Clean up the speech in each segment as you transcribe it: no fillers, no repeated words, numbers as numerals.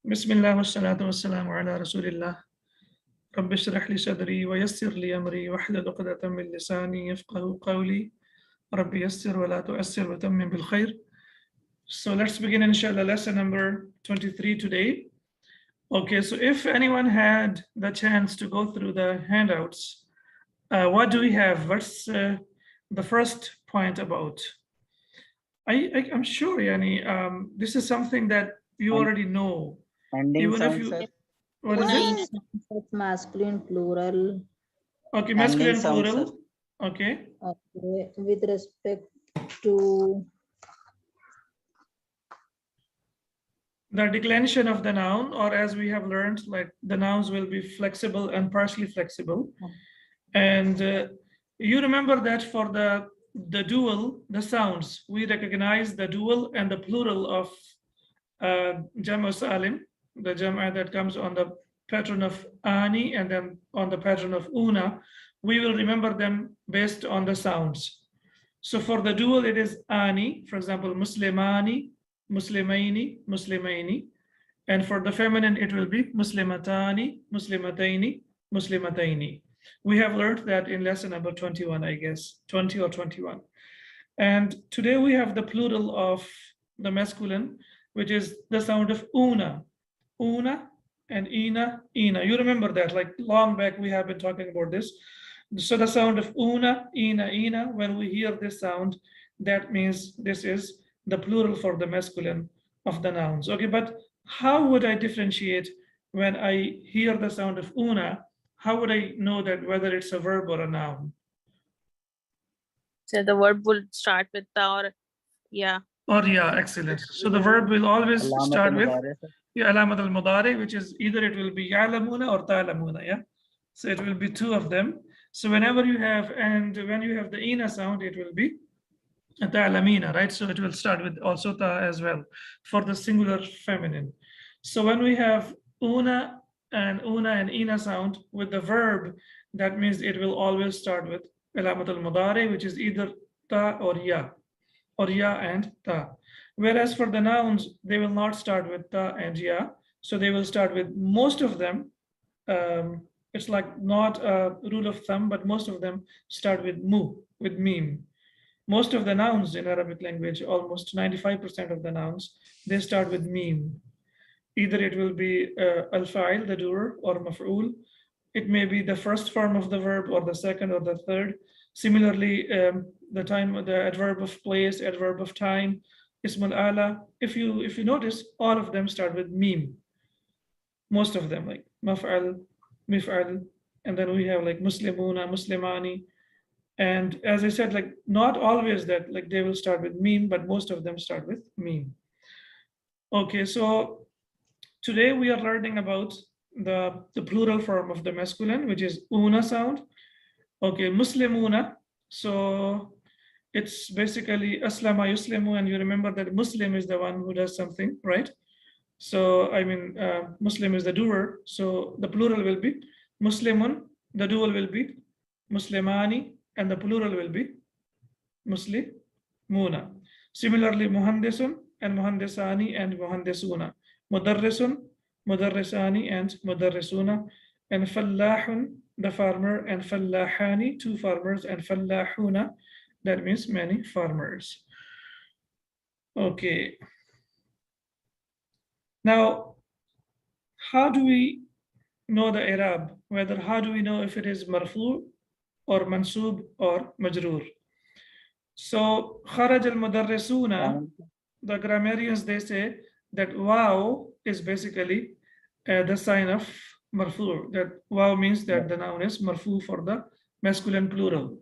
Bismillah wassalatu wassalamu ala rasulillah. Rabbi shrah li sadri wa yassir li amri wahlul 'uqdatam min lisani yafqahu qawli. Rabbi yassir wa la tu'assir wa tammim bil khair. So let's begin inshallah lesson number 23 today. Okay, so if anyone had the chance to go through the handouts, what do we have? What's the first point about? I'm sure, Yani, this is something that you already know. Ending Even if sound, you, sir. what is it? Masculine plural. Okay, masculine Ending sound, plural. sir. Okay. Okay. With respect to The declension of the noun, or as we have learned, like the nouns will be flexible and partially flexible. And you remember that for the dual, the sounds, we recognize the dual and the plural of Jam' Salim, the Jam'a that comes on the pattern of Ani and then on the pattern of Una. We will remember them based on the sounds. So for the dual, it is Ani, for example, Muslimani, Muslimaini, Muslimaini. And for the feminine, it will be Muslimatani, Muslimataini, Muslimataini. We have learned that in lesson number 21, I guess, 20 or 21. And today we have the plural of the masculine, which is the sound of Una. Una and Ina, Ina. You remember that, like long back we have been talking about this. So the sound of Una, Ina, Ina, when we hear this sound, that means this is the plural for the masculine of the nouns. Okay, but how would I differentiate when I hear the sound of Una? How would I know that whether it's a verb or a noun? So the verb will start with the or yeah. Or yeah, excellent. So the verb will always start with alamat al-mudari, which is either it will be ya'lamuna or ta'lamuna, yeah? So it will be two of them. So whenever you have, and when you have the ina sound, it will be ta'lamina, right? So it will start with also ta as well for the singular feminine. So when we have una and ina sound with the verb, that means it will always start with alamat al-mudari, which is either ta or ya and ta. Whereas for the nouns, they will not start with ta and ya. So they will start with most of them. It's like not a rule of thumb, but most of them start with mu, with meme. Most of the nouns in Arabic language, almost 95% of the nouns, they start with meme. Either it will be al-fa'il, the doer, or maf'ul. It may be the first form of the verb or the second or the third. Similarly, the adverb of place, adverb of time, ism al-ala. If you notice, all of them start with meme. Most of them, like maf'al, mif'al, and then we have like muslimuna, muslimani. And as I said, like not always that like they will start with meme, but most of them start with meme. Okay, so today we are learning about the plural form of the masculine, which is una sound. Okay, muslimuna. So it's basically aslama yuslimu, and you remember that Muslim is the one who does something, right? So I mean, Muslim is the doer. So the plural will be muslimun, the dual will be muslimani, and the plural will be muslimuna. Similarly, muhandisun and muhandisani and muhandisuna. Mudarrisun, mudarrisani and mudarrisuna. And fallahun, the farmer, and fallahani, two farmers, and fallahuna, that means many farmers. Okay. Now, how do we know the i'rab? How do we know if it is marfu or mansub or majroor? So, kharaj al-mudarrisuna, the grammarians, they say that wow is basically the sign of marfu. That wow means that the noun is marfu for the masculine plural.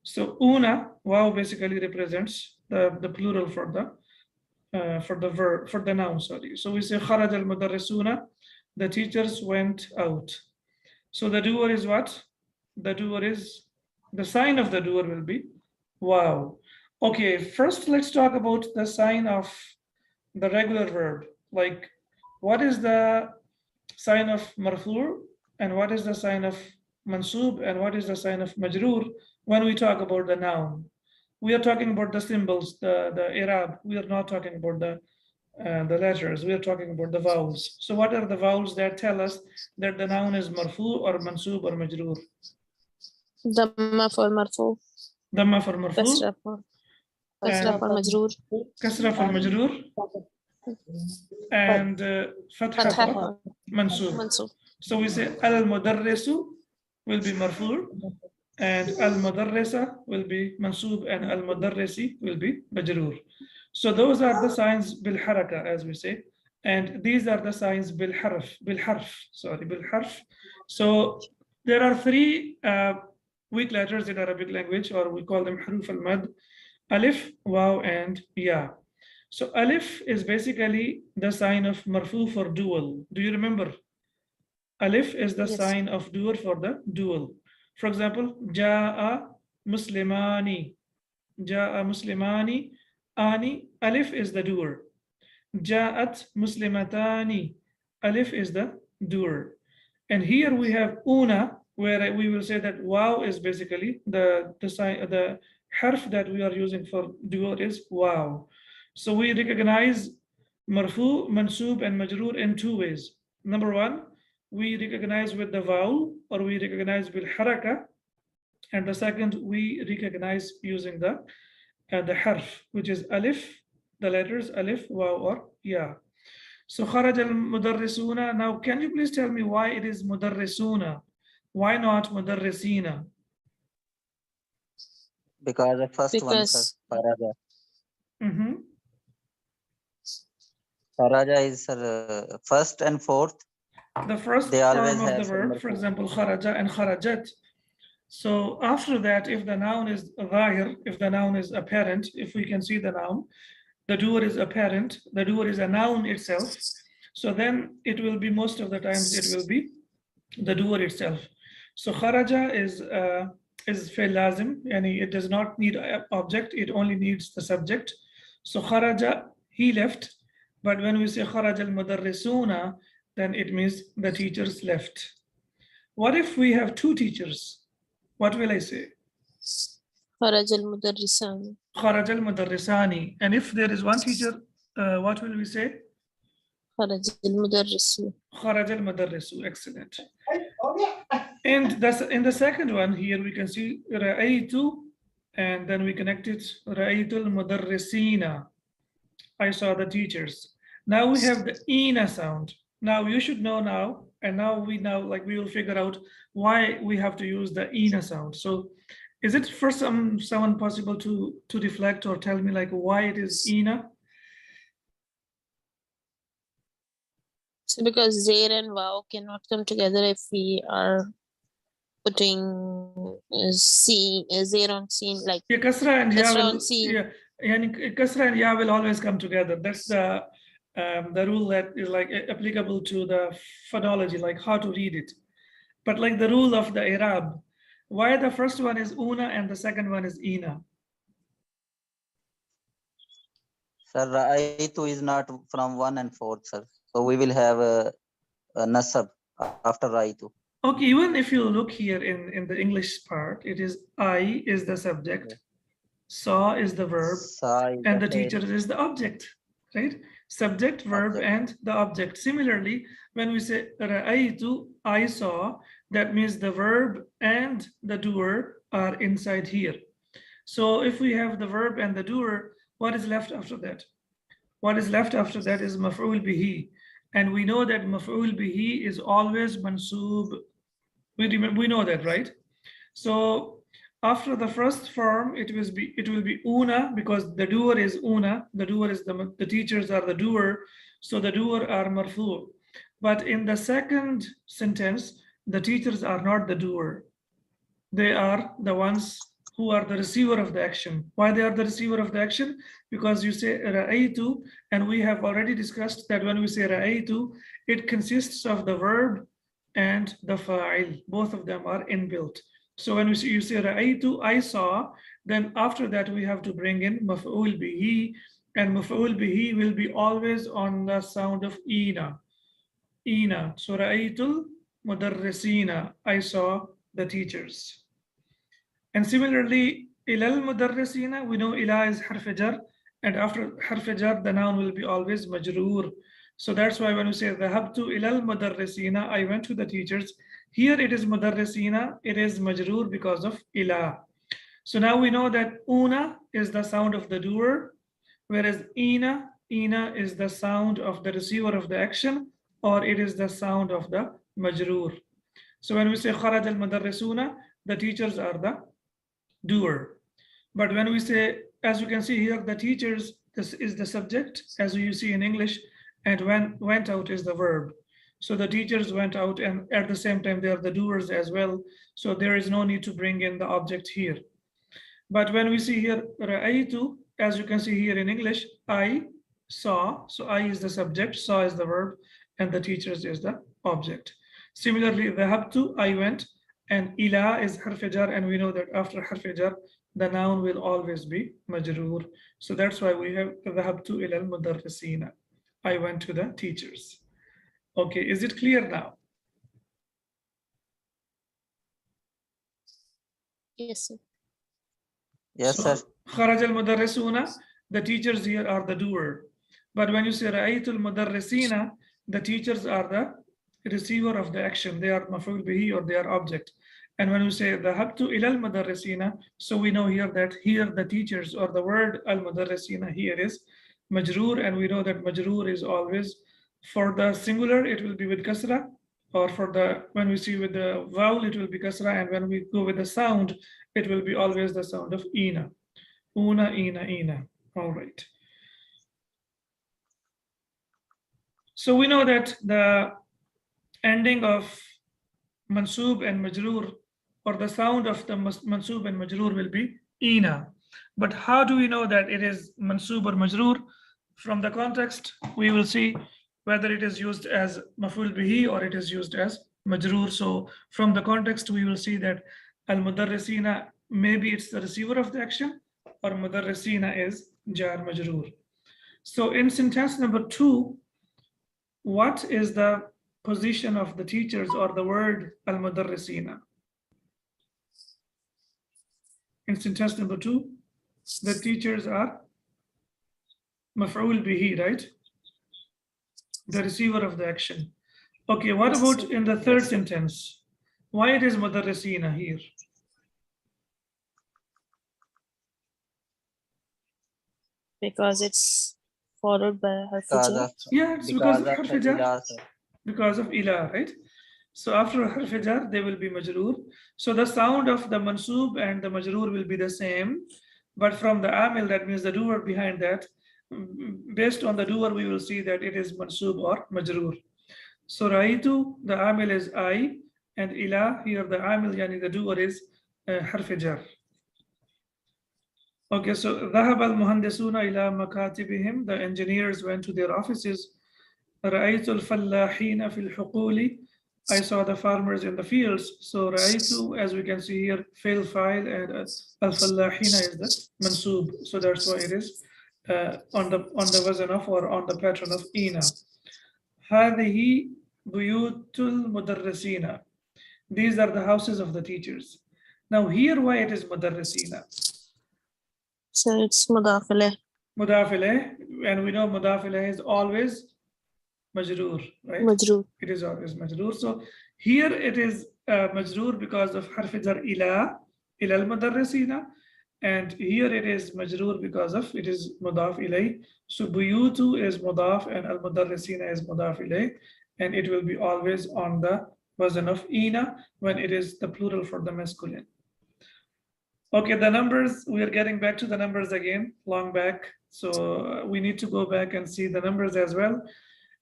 So una, wow basically represents the plural for the verb, for the noun, sorry. So we say kharaj al-mudarrisuna, the teachers went out. So the doer is what? The doer is, the sign of the doer will be wow. Okay, first let's talk about the sign of the regular verb. Like, what is the sign of marfu and what is the sign of mansub and what is the sign of majroor when we talk about the noun? We are talking about the symbols, the i'rab. We are not talking about the letters. We are talking about the vowels. So what are the vowels that tell us that the noun is marfu or mansub or majroor? Dhamma for marfu. Dhamma for marfu. Kasra for majroor. Kasra for majroor. And fatha for mansub. Mansub. So we say al-mudarrisu will be marfu, and al-mudarrisa will be mansub, and al-mudarrisi will be majroor. So those are the signs bil haraka, as we say, and these are the signs bil harf. So there are three weak letters in Arabic language, or we call them huruf al-mad: alif, waw, and ya. So alif is basically the sign of marfu for dual. Do you remember? Alif is the sign of dual for the dual. For example, ja'a muslimani. Ja'a muslimani. Ani, alif is the doer. Ja'at muslimatani. Alif is the doer. And here we have una, where we will say that waw is basically the sign, the harf that we are using for doer is waw. So we recognize marfu, mansub, and majroor in two ways. Number one, we recognize with the vowel, or we recognize bil haraka, and the second, we recognize using the harf, which is alif, the letters alif, waw, or ya. So kharaj al-mudarrisuna. Now, can you please tell me why it is mudarrisuna? Why not mudarrisina? Because the first one, sir, Faraja. Faraja is first and fourth. The first form of the verb, for example, kharaja and kharajat. So after that, if the noun is zahir, if the noun is apparent, if we can see the noun, the doer is apparent, the doer is a noun itself. So then it will be, most of the times it will be the doer itself. So kharaja is fi'l lazim, and it does not need an object, it only needs the subject. So kharaja, he left. But when we say kharaj al-mudarrisuna, then it means the teachers left. What if we have two teachers? What will I say? Kharaj al-mudarrisani. Kharaj al-mudarrisani. And if there is one teacher, what will we say? Kharaj al-mudarrisu. Kharaj al-mudarrisu. Excellent. And that's in the second one here we can see ra'aytu, and then we connect it ra'aytu al-mudarrisina. I saw the teachers. Now we have the ina sound. Now you should know now, and now we will figure out why we have to use the ina sound. So is it for someone possible to reflect or tell me like why it is ina? So because zair and waw cannot come together if we are putting zair on sin, like yeah, kasra and ya will, sin. Yeah, kasra and ya will always come together. That's the rule that is like applicable to the phonology, like how to read it. But like the rule of the i'rab, why the first one is una and the second one is ina? Sir, ra'aytu is not from 1 and 4, sir. So we will have a nasab after ra'aytu. Okay, even if you look here in the English part, it is I is the subject, yeah. Saw is the verb, and the teacher is the object, right? Subject, verb, and the object. Similarly, when we say ra'aytu, I saw, that means the verb and the doer are inside here. So if we have the verb and the doer, what is left after that? What is left after that is maf'ul bihi. And we know that maf'ul bihi is always mansub. We know that, right? So after the first form, it will be una, because the doer is una. The doer is the teachers are the doer, so the doer are marfu. But in the second sentence, the teachers are not the doer. They are the ones who are the receiver of the action. Why they are the receiver of the action? Because you say ra'aytu, and we have already discussed that when we say ra'aytu, it consists of the verb and the fa'il. Both of them are inbuilt. So when you say ra'aytu, I saw, then after that we have to bring in maf'ul bihi, and maf'ul bihi will be always on the sound of ina. Ina. So ra'aytul mudarrisina, I saw the teachers. And similarly, ilal mudarrisina, we know ila is harf jar, and after harf jar, the noun will be always majroor. So that's why when we say ذهبت إلى المدرسين, I went to the teachers, here it is مدرسين, it is majroor because of إلى. So now we know that una is the sound of the doer, whereas ina is the sound of the receiver of the action, or it is the sound of the majroor. So when we say خرج المدرسون, the teachers are the doer. But when we say, as you can see here, the teachers, this is the subject, as you see in English, and went out is the verb. So the teachers went out, and at the same time, they are the doers as well. So there is no need to bring in the object here. But when we see here, رأيت, as you can see here in English, I saw. So I is the subject, saw is the verb, and the teachers is the object. Similarly, ذهبت, I went, and ila is harf jar, and we know that after harf jar, the noun will always be majroor. So that's why we have ذهبت إلى المدرسين. I went to the teachers. Okay, is it clear now? Yes, sir. Yes, sir. خرج المدرسون, the teachers here are the doer. But when you say رأيت المدرسين, the teachers are the receiver of the action. They are مفعول به, or they are object. And when we say ذهبت إلى المدرسين, so we know here that here the teachers, or the word المدرسين here is majroor, and we know that majroor is always, for the singular it will be with kasra, or for the, when we see with the vowel it will be kasra, and when we go with the sound it will be always the sound of ina. Una, ina. All right. So we know that the ending of mansub and majroor, or the sound of the mansub and majroor, will be ina. But how do we know that it is mansub or majroor? From the context, we will see whether it is used as maf'ul bihi or it is used as majroor. So from the context, we will see that al-mudarrisina, maybe it's the receiver of the action, or mudarrisina is jar majroor. So in sentence number 2, what is the position of the teachers, or the word al-mudarrisina? In sentence number 2, the teachers are maf'ul bihi, right? The receiver of the action. Okay, what about in the third sentence? Why it is mudarrisina here? Because it's followed by harf jar. Yeah, it's because of harf jar. ila, sir. Because of ila, right? So after harf jar, they will be majroor. So the sound of the mansub and the majroor will be the same, but from the amil, that means the doer behind that, based on the doer, we will see that it is mansub or majroor. So raitu, the amil is I, and ila, here the amil, yani the doer is harf jar. Okay, so ذهب المهندسون إلى مكاتبهم, the engineers went to their offices. رأيت الفلاحين في الحقول, I saw the farmers in the fields. So رأيت, as we can see here, fail file, and الفلاحين is the mansub. So that's why it is on the wazn of, or on the pattern of ina. هذه بيوت المدرسين, these are the houses of the teachers. Now here, why it is mudarrisina? So it's mudaf ilayh. Mudaf ilayh, and we know mudaf ilayh is always majroor, right? Majroor. It is always majroor. So here it is majroor because of harf jar ila al-mudarrisina, and here it is majroor because of it is mudaf ilayh. So buyutu is mudaf and al-mudarrisina is mudaf ilayh, and it will be always on the wazn of ina when it is the plural for the masculine. Okay, the numbers, we are getting back to the numbers again, long back. So we need to go back and see the numbers as well.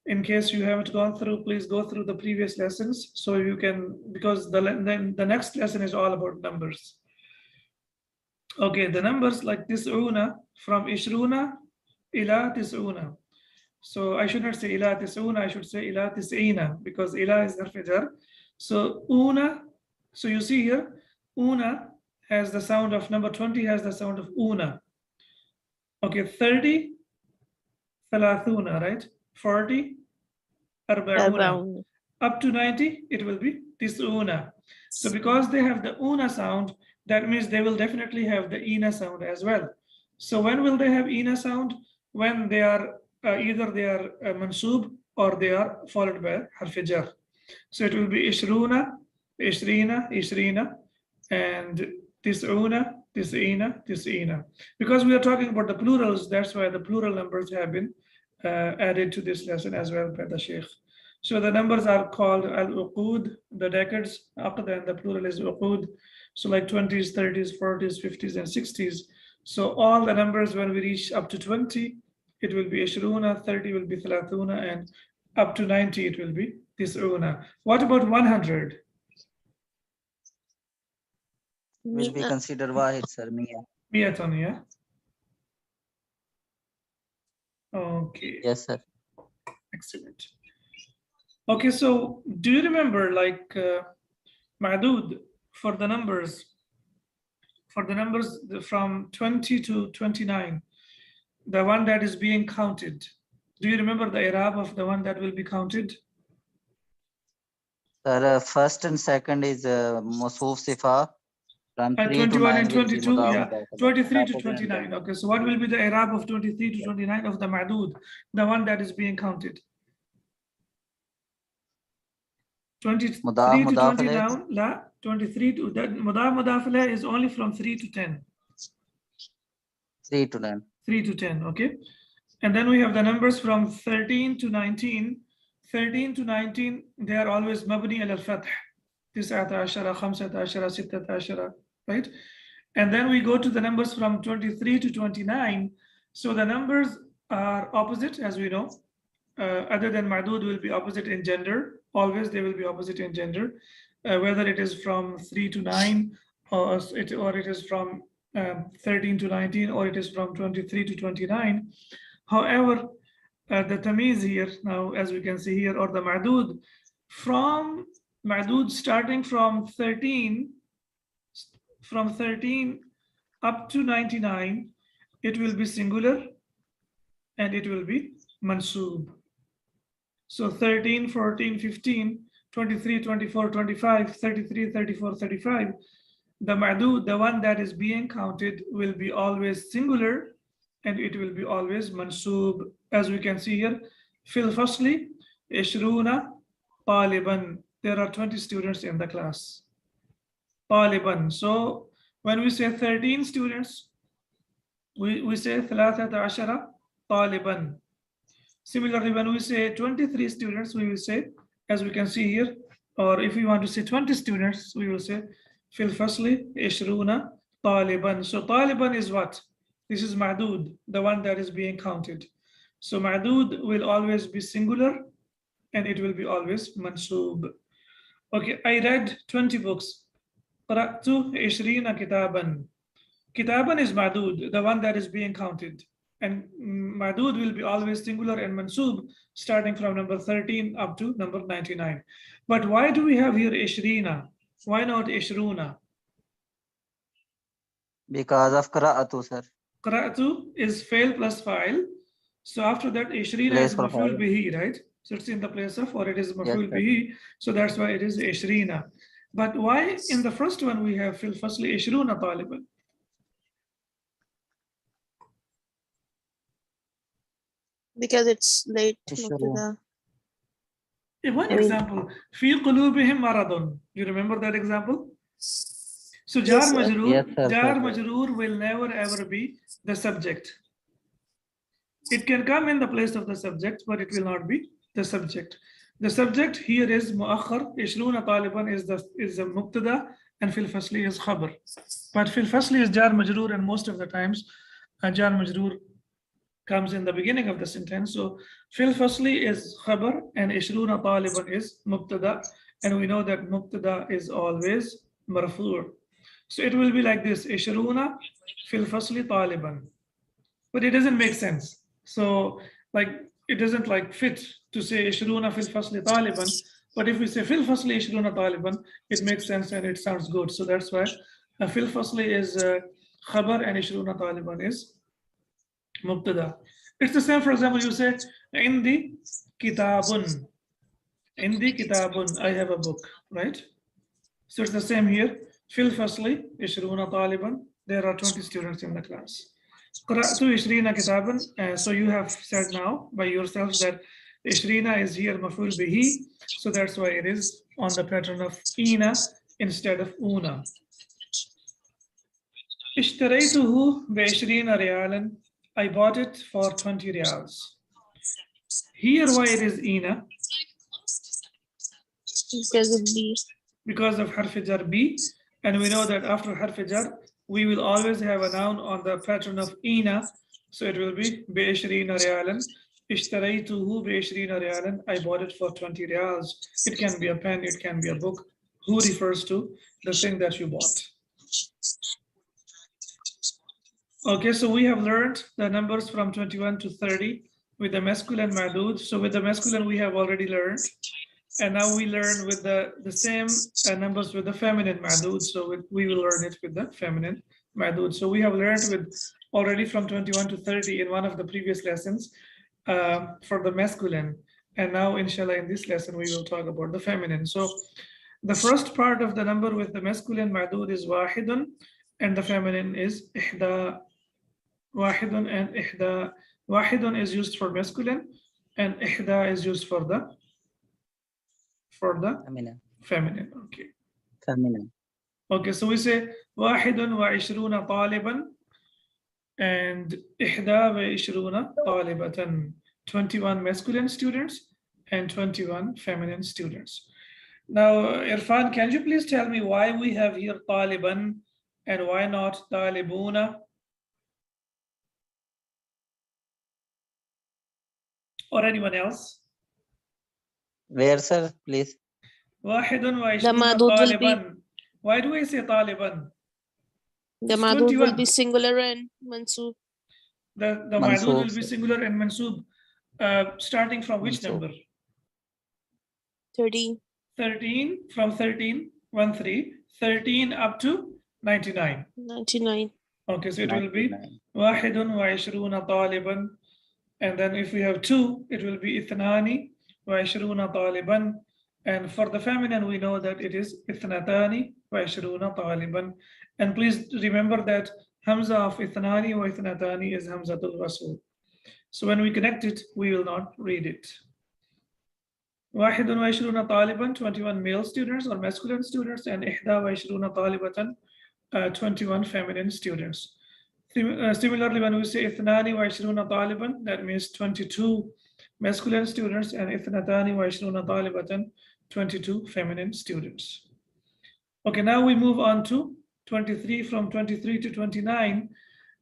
In case you haven't gone through, please go through the previous lessons so you can, because the next lesson is all about numbers. Okay, the numbers like tis'una, from ishruna ila tis'una. So I should not say ila tis'una, I should say ila tis'ina, because ila is harf jar. So una, so you see here, una has the sound of, number 20 has the sound of una. Okay, 30, thalathuna, right? 40, arba'una. Up to 90, it will be tis'una. So because they have the una sound, that means they will definitely have the ina sound as well. So when will they have ina sound? When they are either they are mansub or they are followed by harf jar. So it will be ishruna, ishrina, ishrina, and tis'una, tis'ina, tis'ina. Because we are talking about the plurals, that's why the plural numbers have been added to this lesson as well by the Sheikh. So the numbers are called al-uqud, the decades. After that, the plural is uqud. So like 20s, 30s, 40s, 50s, and 60s. So all the numbers when we reach up to 20, it will be ishruna, 30 will be thalathuna, and up to 90 it will be tis'una. What about 100? Will be considered wahid, sir. Mia. Miyatun, yeah? Okay. Yes, sir. Excellent. Okay, so do you remember like ma'dud for the numbers from 20 to 29, the one that is being counted? Do you remember the i'rab of the one that will be counted? Sir, first and second is Mawsuf Sifa. From 3 to 21 9 and will be 22, yeah. Mudaf. 23 to 29. Okay, so what will be the i'rab of 23 to 29 of the ma'dud, the one that is being counted? 23 Mudaf, to mudaf 20 alayh. now, la, 23 to, that mudaf alayh is only from 3 to 10. 3 to 9. 3 to 10, okay. And then we have the numbers from 13 to 19. 13 to 19, they are always mabni al-fath. 19, 15, 16, right? And then we go to the numbers from 23 to 29. So the numbers are opposite, as we know. Other than ma'dud will be opposite in gender. Always they will be opposite in gender, whether it is from 3 to 9 or it is from 13 to 19 or it is from 23 to 29. However, the tamiz here now, as we can see here, or the ma'dud, from ma'dud starting from 13 up to 99, it will be singular and it will be mansub. So 13, 14, 15, 23, 24, 25, 33, 34, 35, the ma'dud, the one that is being counted, will be always singular and it will be always mansub. As we can see here, fil fasli, ishruna, taliban. There are 20 students in the class. Taliban. So when we say 13 students, we say 13 taliban. Similarly, when we say 23 students, we will say, as we can see here, or if we want to say 20 students, we will say fil fasli ishruna taliban. So taliban is what? This is ma'dud, the one that is being counted. So ma'dud will always be singular and it will be always mansub. Okay, I read 20 books. Qara'tu 20 kitaban. Kitaban is ma'dud, the one that is being counted. And ma'dud will be always singular and mansub starting from number 13 up to number 99. But why do we have here 20? Why not 20? Because of Qira'atu, sir. Qara'tu is fail plus file. So after that, 20 is maf'ul bihi, right? So it's in the place of, or it is maf'ul bihi. So that's why it is 20. But why in the first one we have fil fasli 20 taliban? Because it's late. Sure. One example, fi qulubihim maradun. You remember that example? So jar majroor will never ever be the subject. It can come in the place of the subject, but it will not be the subject. The subject here is mu'akhar. 20 taliban is the mubtada, and fil fasli is khabar. But fil fasli is jar majroor, and most of the times jar majroor comes in the beginning of the sentence. So fil fasli is khabar and 20 taliban is mubtada, and we know that mubtada is always marfu'. So it will be like this, 20 fil fasli taliban. But it doesn't make sense. So like it doesn't like fit to say 20 fil fasli taliban. But if we say fil fasli 20 taliban, it makes sense and it sounds good. So that's why fil fasli is khabar and 20 taliban is mubtada. It's the same, for example, you say indi kitabun. Indi kitabun, I have a book, right? So it's the same here. Fil fasli 20 taliban. There are 20 students in the class. قرأت 20 كتابا. So you have said now by yourselves that 20 is here مفعول به. So that's why it is on the pattern of إina instead of una. اشتريته ب20 ريالا. I bought it for 20 riyals. Here why it is إina? Because of B. Because of harf jar B, and we know that after harf jar we will always have a noun on the pattern of ina, so it will be ب20 ريالا. اشتريته ب20 ريالا. I bought it for 20 riyals. It can be a pen, it can be a book. Who refers to the thing that you bought? Okay, so we have learned the numbers from 21 to 30 with the masculine ma'dud. So with the masculine we have already learned. And now we learn with the same numbers with the feminine ma'dud. So we will learn it with the feminine ma'dud. So we have learned with already from 21 to 30 in one of the previous lessons for the masculine. And now, inshallah, in this lesson, we will talk about the feminine. So the first part of the number with the masculine ma'dud is wahidun, and the feminine is ihda. Wahidun and ihda. Wahidun is used for masculine, and ihda is used for the feminine. Okay. Feminine. Okay, so we say wahidun wa ishruna taliban and ihda wa ishruna talibatan. 21 masculine students and 21 feminine students. Now, Irfan, can you please tell me why we have here taliban and why not talibuna? Or anyone else? Where, sir, please? Wahidun wa The ishruna madud will be taliban. Why do I say taliban? the It's madud will 21. be singular and mansub. The ma'dud will be Mansoob, singular and mansoob. Starting from which Mansoob. number? 13. 13, from 13, 1, 3, 13 up to 99. 99. Okay, so it will be 99. wahidun wa ishruna taliban. And then if we have 2, it will be ithnani wa ishruna taliban. And for the feminine, we know that it is ithnatani wa ishruna taliban. And please remember that hamza of ithnani wa ithnatani is hamzatul wasl. So when we connect it, we will not read it. Wahidun wa ishruna taliban, 21 male students or masculine students, and ihda wa ishruna talibatan, 21 feminine students. Similarly, when we say ithnani wa ishruna taliban, that means 22 masculine students and ithnatani wa ishruna talibatan, 22 feminine students. Okay, now we move on to 23, from 23 to 29.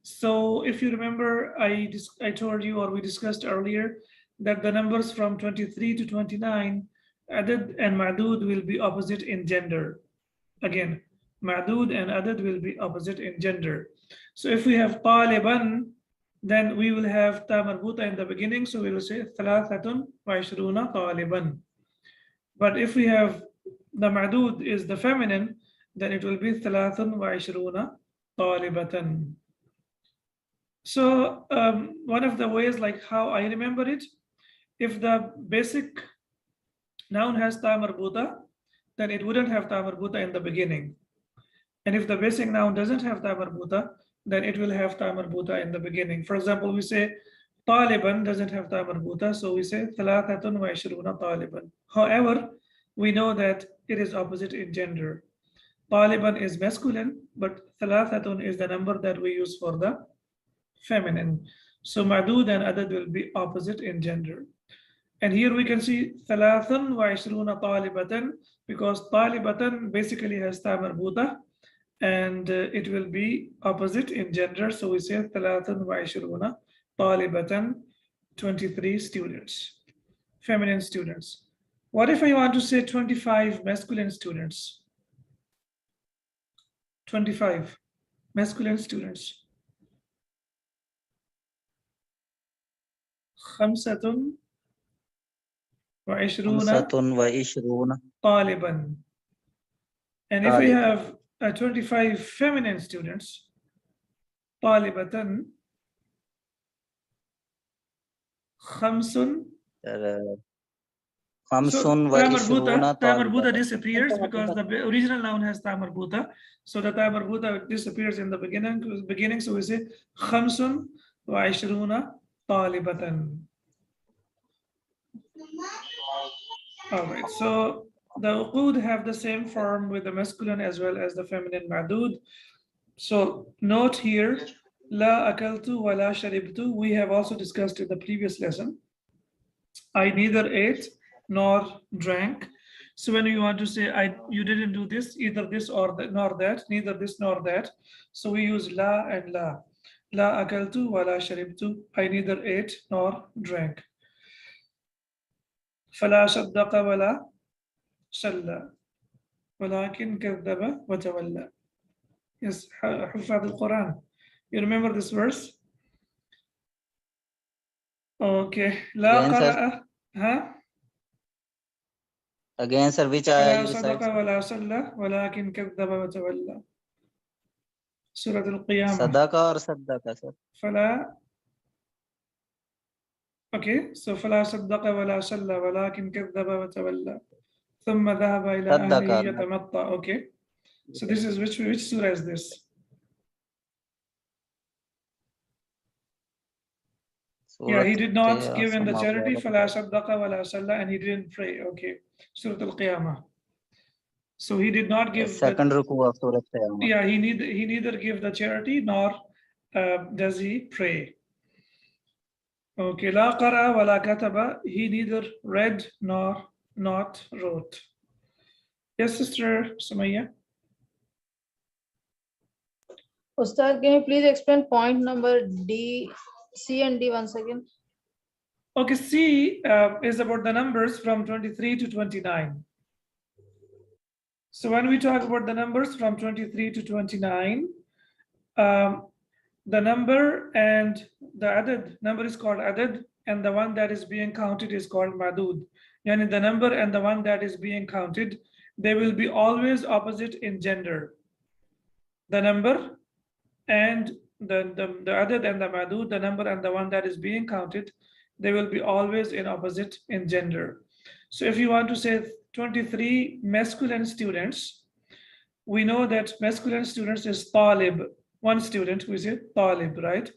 So if you remember, I told you, or we discussed earlier, that the numbers from 23 to 29, adad and ma'dud will be opposite in gender. Again, ma'dud and adad will be opposite in gender. So if we have taliban, then we will have ta marbuta in the beginning. So we will say thalathatun wa ishruna taliban. But if we have the ma'dud is the feminine, then it will be thalathun wa ishruna talibatan. So one of the ways, like how I remember it, if the basic noun has ta marbuta, then it wouldn't have ta marbuta in the beginning. And if the basic noun doesn't have ta marbuta, then it will have ta marbuta in the beginning. For example, we say taliban doesn't have ta marbuta, so we say thalathatun wa ishruna taliban. However, we know that it is opposite in gender. Taliban is masculine, but thalathatun is the number that we use for the feminine. So ma'dud and adad will be opposite in gender. And here we can see thalathun wa ishruna talibatan, because talibatan basically has ta marbuta, and it will be opposite in gender. So we say thalathun wa ishruna talibatan, 23 students, feminine students. What if I want to say 25 masculine students? 25 masculine students. خمسة وعشرون طالبا. And if we have 25 feminine students, طالبة خمس Khamsun wa ishruna ta marbuta talibatan. disappears because the original noun has ta marbuta. So the ta marbuta disappears in the beginning. So we say khamsun wa ishruna talibatan. All right. So the uqud have the same form with the masculine as well as the feminine ma'dud. So note here, la akaltu wa la sharibtu. We have also discussed in the previous lesson. I neither ate nor drank. So when you want to say you didn't do this, either this or that, nor that, neither this nor that. So we use la and la. La akaltu wa la sharibtu. I neither ate nor drank. فلا صدق ولا صلى ولكن كذب وتولى. Yes, حفاظ القرآن. You remember this verse? Okay. لا قرأ. Huh? Again, sir, which ayah فلا you صدق said? ولا صلى ولكن كذب وتولى. سورة القيامة. Sadaqa or saddaka, sir? فلا. Okay, so فلا صدق ولا صلى ولكن كذب وتولى ثم ذهب إلى أهله يتمطى. Okay, so this is which surah is this? Yeah, he did not give in the charity فلا صدق ولا صلى and he didn't pray. Okay, Surah Al-Qiyamah. So he did not give second ruku of Surah Qiyamah. Yeah, he neither give the charity nor does he pray. Okay, لا قرأ ولا كتب. He neither read nor not wrote. Yes, Sister Sumaya. Ustad, can you please explain point number D, C and D once again? Okay, C is about the numbers from 23 to 29. So when we talk about the numbers from 23 to 29, the number and the adad, number is called adad, and the one that is being counted is called madud. Yani the number and the one that is being counted, they will be always opposite in gender. The number and the adad and the madud, the number and the one that is being counted, they will be always in opposite in gender. So if you want to say 23 masculine students, we know that masculine students is talib, one student, we say talib, right?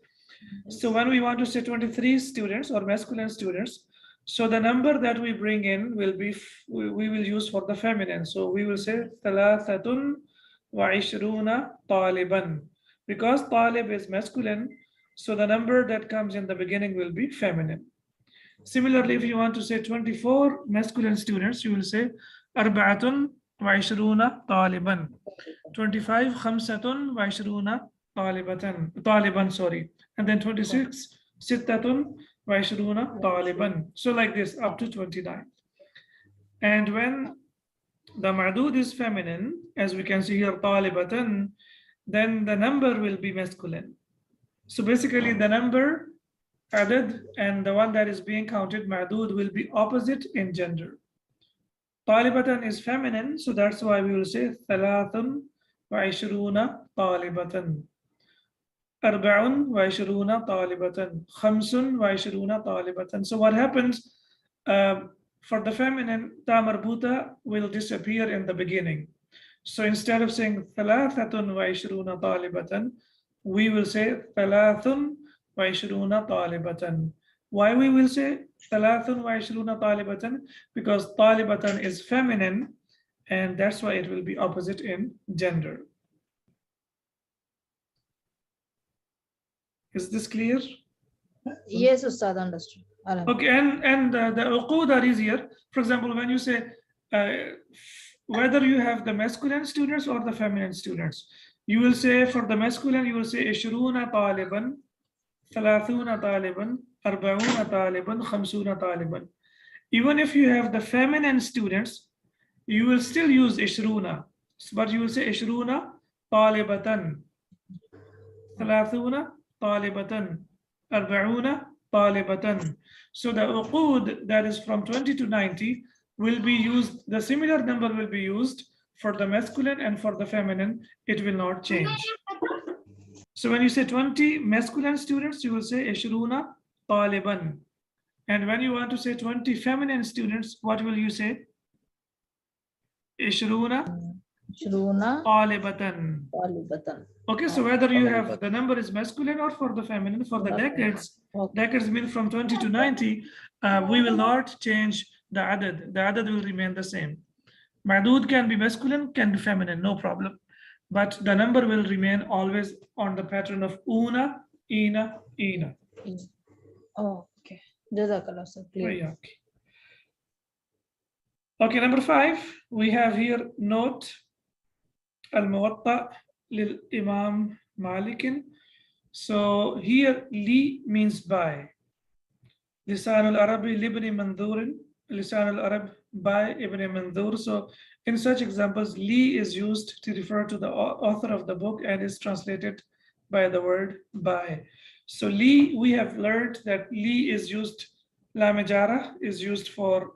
So when we want to say 23 students or masculine students, so the number that we bring in will be, we will use for the feminine. So we will say ثلاثة وعشرون طالبا, because talib is masculine, so the number that comes in the beginning will be feminine. Similarly, if you want to say 24 masculine students, you will say أربعة وعشرون طالبا. 25 خمسة وعشرون طالبا, sorry. And then 26 ستة وعشرون طالبا. So like this up to 29. And when the ma'dud is feminine, as we can see here طالبة, then the number will be masculine. So basically the number adad and the one that is being counted ma'dud will be opposite in gender. طالبة is feminine, so that's why we will say ثلاث وعشرون طالبة. أربع وعشرون طالبة. خمس وعشرون طالبة. So what happens for the feminine, ta marbuta will disappear in the beginning. So instead of saying ثلاثة وعشرون طالبة, we will say ثلاث وعشرون طالبة. Why we will say ثلاث وعشرون طالبة? Because طالبة is feminine, and that's why it will be opposite in gender. Is this clear? Yes, Ustad, understood. Okay, and the uqud are easier. For example, when you say whether you have the masculine students or the feminine students, you will say for the masculine, you will say عشرون طالبا, ثلاثون طالبا, أربعون طالبا, خمسون طالبا. Even if you have the feminine students, you will still use عشرون, but you will say عشرون طالبة, ثلاثون طالبة, أربعون طالبة. So the uqud that is from 20 to 90 will be used, the similar number will be used for the masculine and for the feminine, it will not change. So when you say 20 masculine students, you will say عشرون طالبا. And when you want to say 20 feminine students, what will you say? عشرون عشرون طالبة. طالبة. Okay, so whether you have the number is masculine or for the feminine, for the decades, decades mean from 20 to 90, we will not change the adad. The adad will remain the same. Madud can be masculine, can be feminine, no problem. But the number will remain always on the pattern of una, ina, ina. Oh, okay. Jazakallah, sir. Clear. Yeah, okay. Okay, number 5, we have here note al-muwatta lil Imam Malikin. So here li means by. Lisan al-Arabi libni mandurin. Lisan al-Arab by Ibn Mandur. So in such examples, li is used to refer to the author of the book and is translated by the word by. So li, we have learned that li is used, la majara is used for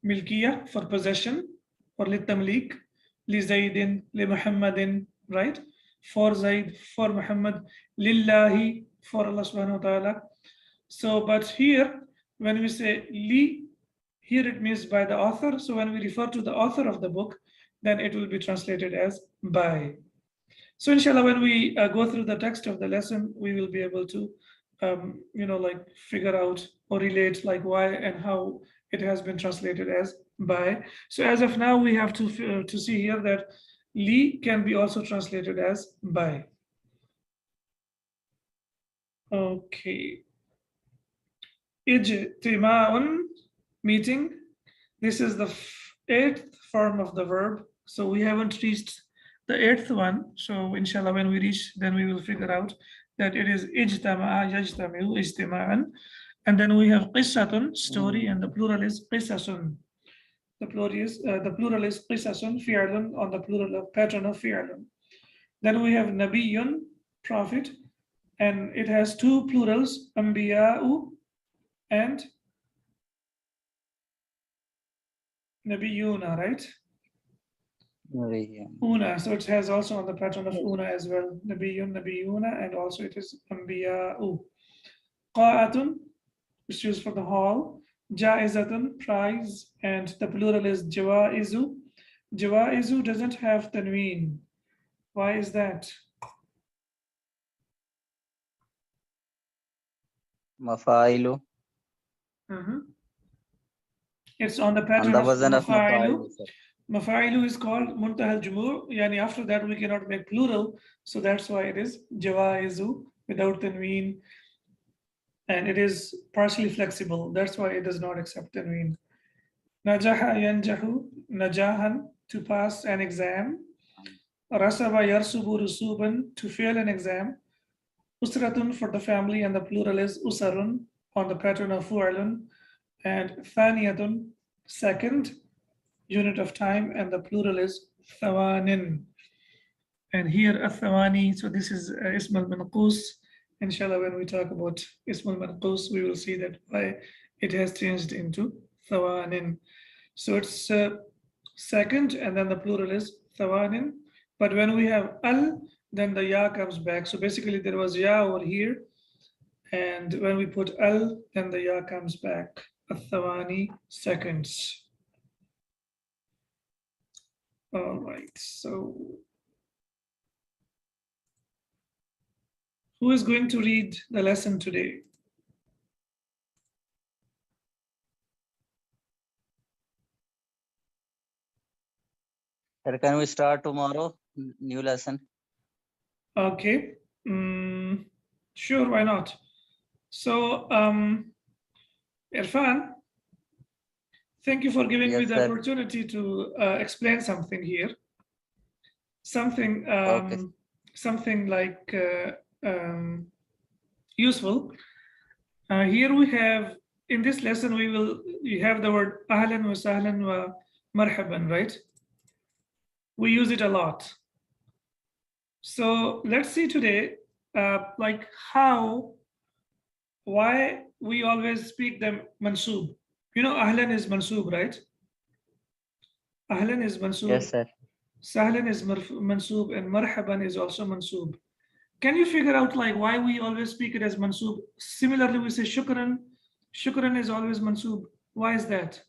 milkiya, for possession, or litamlik, li Zaydin, li Muhammadin, right? For Zayd, for Muhammad, lillahi, for Allah subhanahu wa ta'ala. So, but here, when we say li, here it means by the author. So when we refer to the author of the book, then it will be translated as by. So inshallah, when we go through the text of the lesson, we will be able to, like figure out or relate like why and how it has been translated as by. So as of now, we have to see here that li can be also translated as by. Okay. Ijtima'un, meeting. This is the 8th form of the verb. So we haven't reached the 8th one. So inshallah, when we reach, then we will figure out that it is ijtama'a, yajtami'u, ijtima'an. And then we have qissatun, story, and the plural is qissasun. The plural is qissasun, fi'lun, on the plural of pattern of fi'lun. Then we have nabiyyun, prophet, and it has 2 plurals, anbiya'u and nabiyuna, right? Una, so it has also on the pattern of una as well, nabiyyun, nabiyuna, and also it is anbiya'u. Qa'atun, which is used for the hall. Ja'izatun, prize, and the plural is jawaizu. Jawaizu doesn't have tanween. Why is that? Mafailu. It's on the pattern of mafailu. Mafailu is called muntahal jumu', yani after that we cannot make plural, so that's why it is jawaizu without tanween, and it is partially flexible, that's why it does not accept tanween. Najaha yanjahu, najahan, to pass an exam. Rasaba yarsubu rusuban, to fail an exam. Usratun, for the family, and the plural is usarun, on the pattern of fu'alun. And thaniyatun, second unit of time, and the plural is thawanin. And here athawani, so this is ism al-manqus. Inshallah, when we talk about ism al-manqus, we will see that why it has changed into thawanin. So it's second, and then the plural is thawanin. But when we have al, then the ya comes back. So basically there was ya over here, and when we put al, then the ya comes back. Athawani, seconds. All right, so who is going to read the lesson today? Sir, can we start tomorrow? New lesson. Okay, sure, why not? So, Irfan, thank you for giving me the opportunity to explain something here. Something, something like useful. Here we have, in this lesson, you have the word ahlan wa sahlan wa marhaban, right? We use it a lot. So let's see today, like why we always speak them mansoob. You know, ahlan is mansoob, right? Ahlan is mansoob. Yes, sir. Sahlan is mansoob, and marhaban is also mansoob. Can you figure out like why we always speak it as mansoob? Similarly, we say shukran. Shukran is always mansoob. Why is that?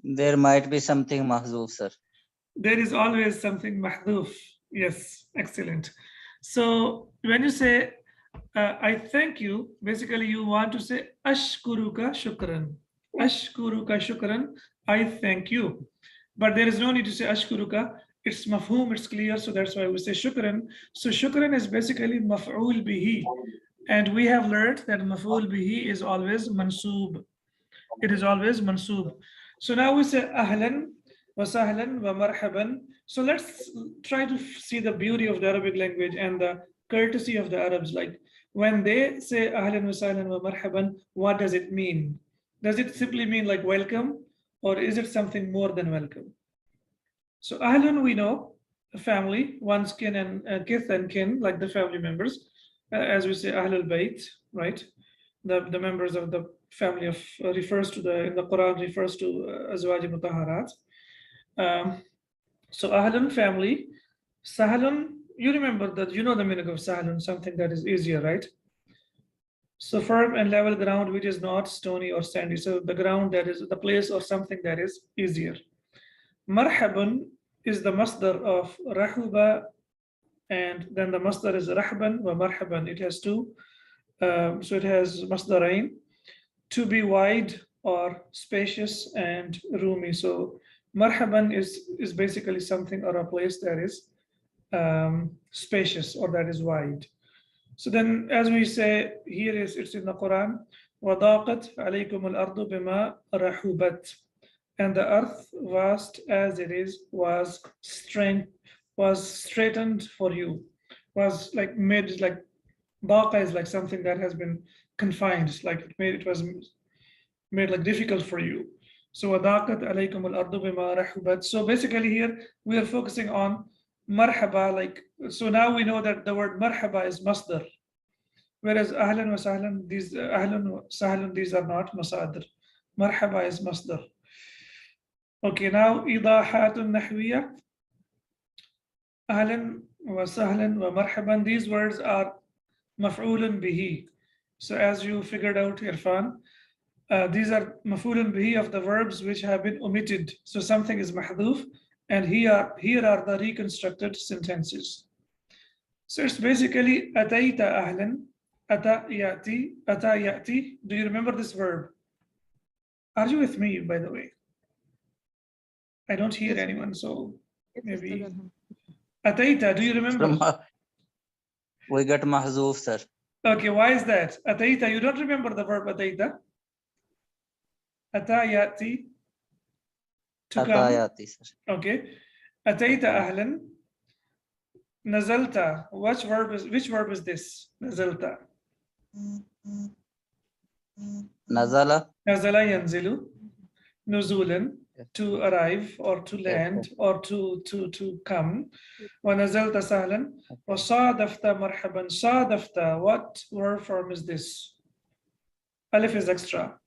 There might be something mahzoof, sir. There is always something mahdoof. Yes, excellent. So when you say I thank you, basically you want to say ashkuruka shukran. Ashkuruka shukran, I thank you. But there is no need to say ashkuruka. It's mafhum, it's clear, so that's why we say shukran. So shukran is basically maf'ul bihi. And we have learned that maf'ul bihi is always mansoob. It is always mansoob. So now we say ahlan wa sahlan wa marhaban. So let's try to see the beauty of the Arabic language and the courtesy of the Arabs. Like when they say ahlan wa sahlan wa marhaban, what does it mean? Does it simply mean like welcome, or is it something more than welcome? So ahlan, we know, a family, one's kin and kith and kin, like the family members, as we say ahlul bayt, right? The members of the family of refers to the in the Quran refers to azwaj mutahharat. So ahlan, family. Sahlan, you remember that, you know the meaning of sahlan, something that is easier, right? So firm and level ground which is not stony or sandy. So the ground that is the place or something that is easier. Marhaban is the masdar of rahuba, and then the masdar is rahban wa marhaban. It has two, so it has masdarain, to be wide or spacious, and roomy. So marhaban is basically something or a place that is spacious or that is wide. So then, as we say here, it's in the Quran, وَضَاقَتْ عَلَيْكُمُ الْأَرْضُ بِمَا رَحُبَتْ. And the earth, vast as it is, was straightened for you, was like made, like daqa is like something that has been confined, it's like it was made like difficult for you. So وَضَاقَتْ عَلَيْكُمُ الْأَرْضُ بِمَا رَحُبَتْ. So basically here we are focusing on marhaba, like, so now we know that the word marhaba is masdar, whereas ahlan wa sahlan, these ahlan wa sahlan, these are not masadr. Marhaba is masdar. Okay, now idahatun nahwiya, ahlan wa sahlan wa marhaban, these words are maf'ulun bihi. So as you figured out, Irfan, these are maf'ulun bihi of the verbs which have been omitted. So something is mahdhuf, and here are the reconstructed sentences. So it's basically atayta ahlan, ata yati. Do you remember this verb? Are you with me, by the way? I don't hear anyone, so maybe. Atayta, do you remember? We got mahzoof, sir. Okay, why is that? Atayta, you don't remember the verb atayta? Ata yati. To come. Okay. Atayta ahlan. Nazalta. Which verb is this? Nazalta. Nazala. Nazala yanzilu. Nuzulan. To arrive or to land or to come. Wa nazalta sahlan. Wa sadafta marhaban. Sadafta. What verb form is this? Alif is extra.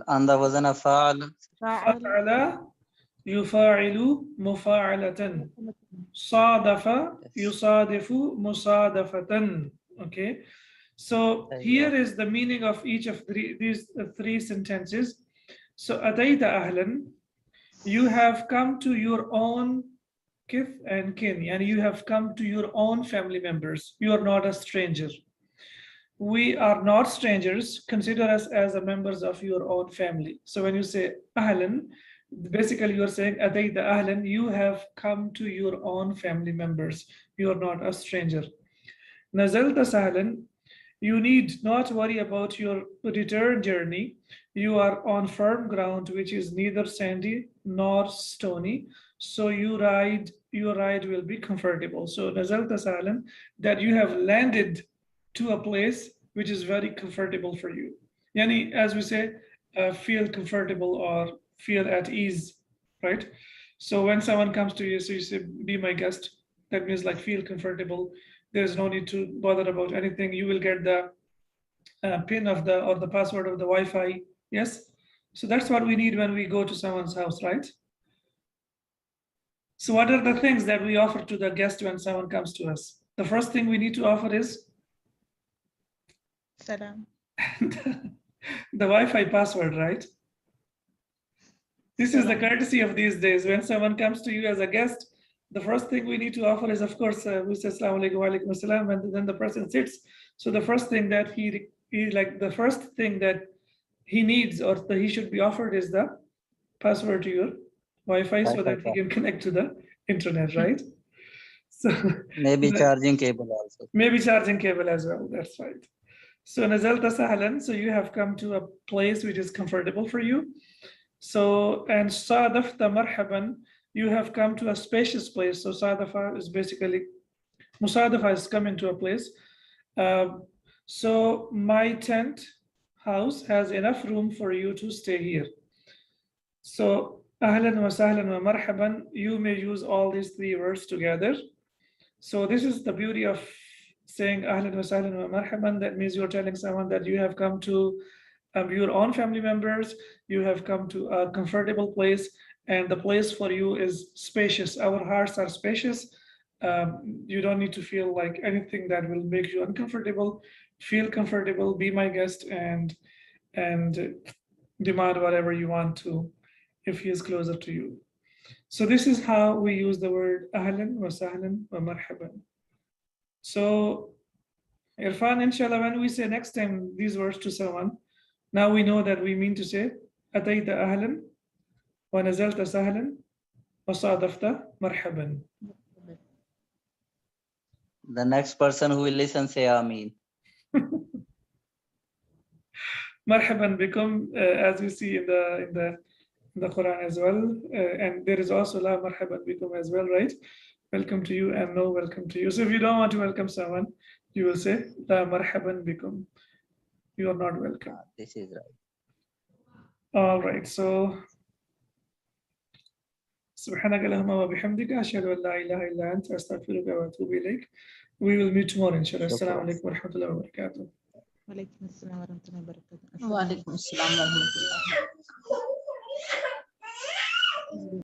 On the wazn of fa'al. Fa'ala yufa'ilu mufa'alatan. Sadafa yusadifu musadafatan. Okay. So here is the meaning of each of these three sentences. So atayta ahlan, you have come to your own kith and kin, and you have come to your own family members. You are not a stranger. We are not strangers. Consider us as the members of your own family. So when you say ahlan, basically you're saying atayta ahlan, you have come to your own family members. You are not a stranger. Nazalta sahlan, you need not worry about your return journey. You are on firm ground, which is neither sandy nor stony. So your ride will be comfortable. So nazalta sahlan, that you have landed to a place which is very comfortable for you. Yani, as we say, feel comfortable or feel at ease, right? So when someone comes to you, so you say, be my guest, that means like feel comfortable. There's no need to bother about anything. You will get the pin of the password of the Wi-Fi. Yes. So that's what we need when we go to someone's house, right? So what are the things that we offer to the guest when someone comes to us? The first thing we need to offer is Salam. The Wi-Fi password, right? This is the courtesy of these days. When someone comes to you as a guest, the first thing we need to offer is, of course, we say Assalamu alaikum wa alaikum assalam, and then the person sits. So the first thing that he needs or that he should be offered is the password to your Wi-Fi so that he can connect to the internet, right? So Maybe charging cable also. maybe charging cable as well. That's right. So Nazalta Sahlan, so you have come to a place which is comfortable for you. So, and Sadafta Marhaban, you have come to a spacious place. So Sadafa is basically, Musadafa is coming to a place. So my tent house has enough room for you to stay here. So Ahlan wa Sahlan wa Marhaban, you may use all these three words together. So this is the beauty of saying Ahlan wa Sahlan wa Marhaban. That means you're telling someone that you have come to your own family members, you have come to a comfortable place, and the place for you is spacious. Our hearts are spacious. You don't need to feel like anything that will make you uncomfortable. Feel comfortable, be my guest, and demand whatever you want to if he is closer to you. So this is how we use the word Ahlan wa Sahlan wa Marhaban. So Irfan, inshallah, when we say next time these words to someone, now we know that we mean to say Atayta Ahlan wa Nazalta Sahlan wa Sadafta Marhaban. The next person who will listen say Ameen. Marhaban bikum, as we see in the Quran as well, and there is also La Marhaban bikum as well, right? Welcome to you and no welcome to you. So if you don't want to welcome someone, you will say La Marhaban bikum. You are not welcome. This is right. All right, so سبحانك اللهم وبحمدك أشهد أن لا إله إلا أنت أستغفرك وأتوب إليك. We will meet tomorrow inshallah. Assalamu alaikum wa rahmatullahi wa barakatuh. Wa alaikum assalam wa rahmatullahi wa barakatuh. Wa alaikum assalam wa rahmatullah.